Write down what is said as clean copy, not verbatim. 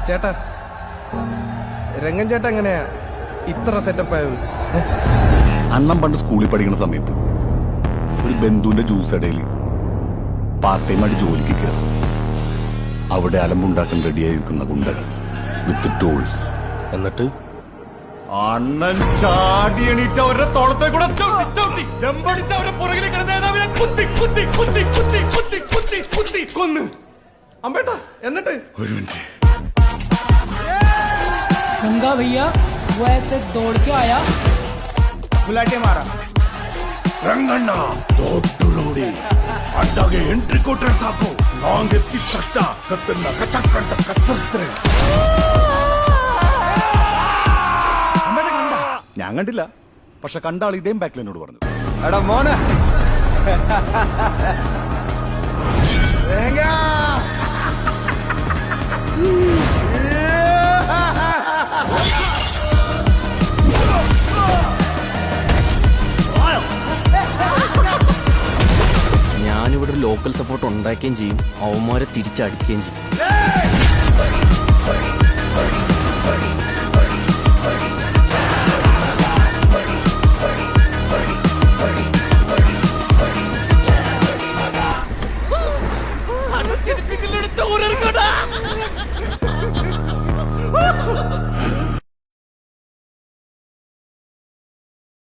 ചേട്ടാ, രംഗൻ ചേട്ടാ എങ്ങനെയാ ഇത്ര സെറ്റപ്പ് ആയത്? അണ്ണം പണ്ട് സ്കൂളിൽ പഠിക്കുന്ന സമയത്ത് ഒരു ബന്ധുവിന്റെ ജ്യൂസ് ഇടയിൽ പാർട്ട് ടൈം ആയിട്ട് ജോലിക്ക് കയറി. അവിടെ അലമ്പുണ്ടാക്കാൻ റെഡിയായി നിൽക്കുന്ന ഗുണ്ടകൾ വിത്ത് ടൂൾസ്. എന്നിട്ട് അണ്ണൻ ചാടി എണീറ്റ് അവരുടെ തോളത്തെ കൂടെ ചവിട്ടി ചെമ്പടിച്ച് അവരുടെ പുറകിൽ കിടന്ന നേതാവിനെ കുത്തി കുത്തി കുത്തി കുത്തി കുത്തി കുത്തി കുത്തി കൊന്ന്. അമ്പേട്ടാ, എന്നിട്ട് ഒരു മിനിറ്റ്. गंगा भैया वो ऐसे दौड़ के आया, बुलाटे मारा. ರಂಗಣ್ಣ ದೊಡ್ಡ ರೌಡಿ ಅಡ್ಡಾಗೆ ಎಂಟ್ರಿ ಕೊಟ್ರೆ ಸಾಕು, ಲಾಂಗ್ ಎತ್ತಿದ ತಕ್ಷಣ ಕತ್ತನ್ನ ಕಚಕ್ ಅಂತ ಕತ್ತರಿಸ್ತಾರೆ. ഞാൻ കണ്ടില്ല, പക്ഷെ കണ്ട ആൾ ഇതേം ബാക്കിൽ എന്നോട് പറഞ്ഞു, എടാ മോനെ ഞാനിവിടെ ഒരു ലോക്കൽ സപ്പോർട്ട് ഉണ്ടാക്കുകയും ചെയ്യും, അവന്മാരെ തിരിച്ചടിക്കുകയും ചെയ്യും.